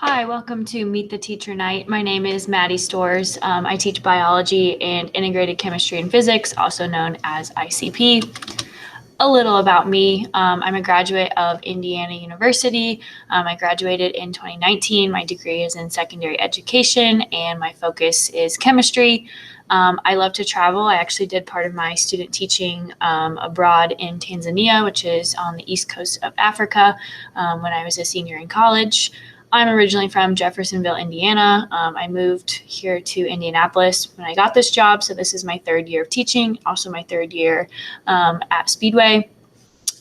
Hi, welcome to Meet the Teacher Night. My name is Maddie Storz. I teach biology and integrated chemistry and physics, also known as ICP. A little about me. I'm a graduate of Indiana University. I graduated in 2019. My degree is in secondary education and my focus is chemistry. I love to travel. I actually did part of my student teaching abroad in Tanzania, which is on the east coast of Africa, when I was a senior in college. I'm originally from Jeffersonville, Indiana. I moved here to Indianapolis when I got this job, so this is my third year of teaching, also my third year at Speedway.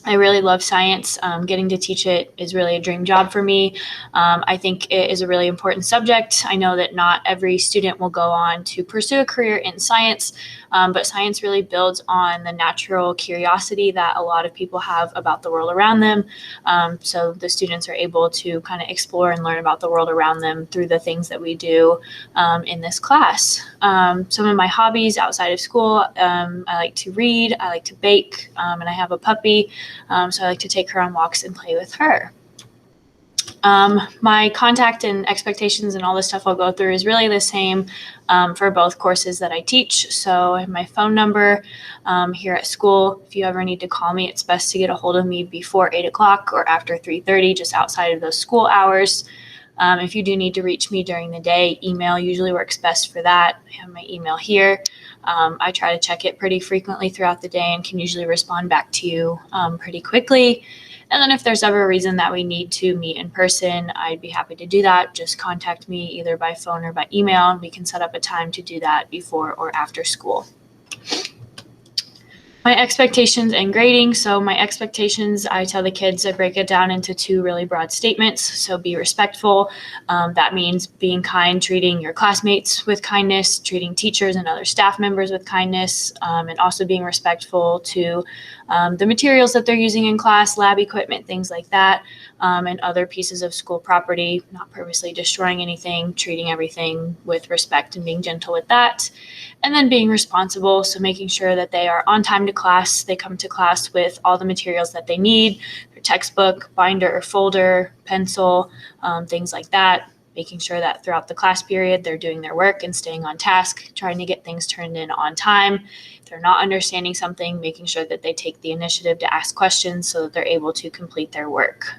I really love science. Getting to teach it is really a dream job for me. I think it is a really important subject. I know that not every student will go on to pursue a career in science, but science really builds on the natural curiosity that a lot of people have about the world around them. So the students are able to kind of explore and learn about the world around them through the things that we do in this class. Some of my hobbies outside of school, I like to read, I like to bake, and I have a puppy. So I like to take her on walks and play with her. My contact and expectations and all the stuff I'll go through is really the same for both courses that I teach. So I have my phone number here at school. If you ever need to call me, it's best to get a hold of me before 8 o'clock or after 3:30, just outside of those school hours. If you do need to reach me during the day, email usually works best for that. I have my email here. I try to check it pretty frequently throughout the day and can usually respond back to you pretty quickly. And then if there's ever a reason that we need to meet in person, I'd be happy to do that. Just contact me either by phone or by email, and we can set up a time to do that before or after school. My expectations and grading. So my expectations, I tell the kids, I break it down into two really broad statements. So be respectful. That means being kind, treating your classmates with kindness, treating teachers and other staff members with kindness, and also being respectful to the materials that they're using in class, lab equipment, things like that, and other pieces of school property, not purposely destroying anything, treating everything with respect and being gentle with that. And then being responsible, so making sure that they are on time to class, they come to class with all the materials that they need, their textbook, binder or folder, pencil, things like that, making sure that throughout the class period they're doing their work and staying on task, trying to get things turned in on time. If they're not understanding something, making sure that they take the initiative to ask questions so that they're able to complete their work.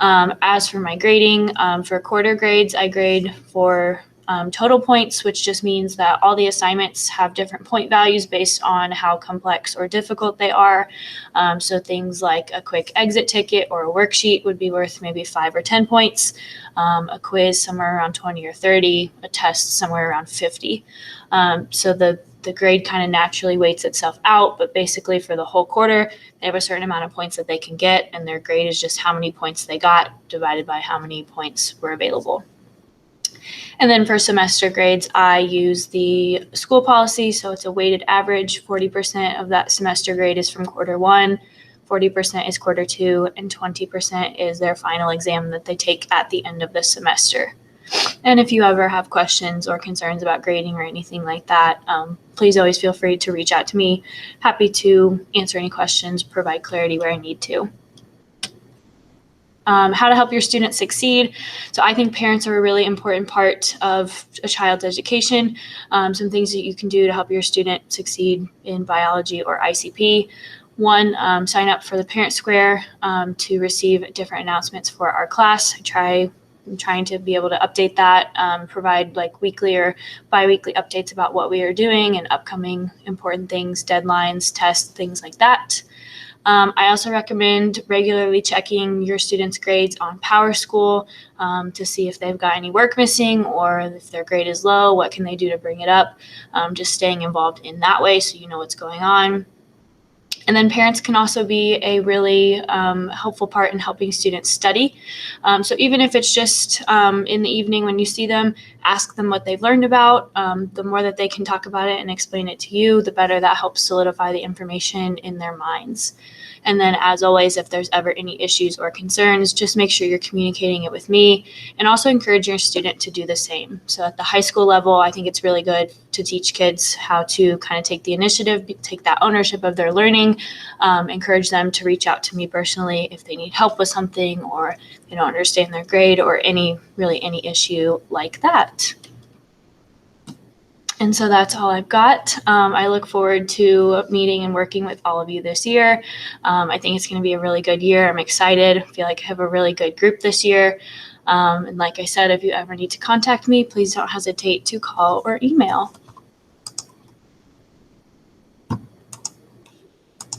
As for my grading, for quarter grades, I grade for total points, which just means that all the assignments have different point values based on how complex or difficult they are. So things like a quick exit ticket or a worksheet would be worth maybe 5 or 10 points, a quiz somewhere around 20 or 30, a test somewhere around 50. So the grade kind of naturally weights itself out, but basically for the whole quarter, they have a certain amount of points that they can get, and their grade is just how many points they got divided by how many points were available. And then for semester grades, I use the school policy. So it's a weighted average. 40% of that semester grade is from quarter one, 40% is quarter two, and 20% is their final exam that they take at the end of the semester. And if you ever have questions or concerns about grading or anything like that, please always feel free to reach out to me. Happy to answer any questions, provide clarity where I need to. How to help your students succeed. So I think parents are a really important part of a child's education. Some things that you can do to help your student succeed in biology or ICP. One, sign up for the Parent Square to receive different announcements for our class. I'm trying to be able to update that, provide like weekly or bi-weekly updates about what we are doing and upcoming important things, deadlines, tests, things like that. I also recommend regularly checking your students' grades on PowerSchool to see if they've got any work missing or if their grade is low, what can they do to bring it up. Just staying involved in that way so you know what's going on. And then parents can also be a really helpful part in helping students study. So even if it's just in the evening when you see them, ask them what they've learned about. The more that they can talk about it and explain it to you, the better that helps solidify the information in their minds. And then, as always, if there's ever any issues or concerns, just make sure you're communicating it with me, and also encourage your student to do the same. So at the high school level, I think it's really good to teach kids how to kind of take the initiative, take that ownership of their learning, encourage them to reach out to me personally if they need help with something or they don't understand their grade or any issue like that. And so that's all I've got. I look forward to meeting and working with all of you this year. I think it's going to be a really good year. I'm excited. I feel like I have a really good group this year. And like I said, if you ever need to contact me, please don't hesitate to call or email.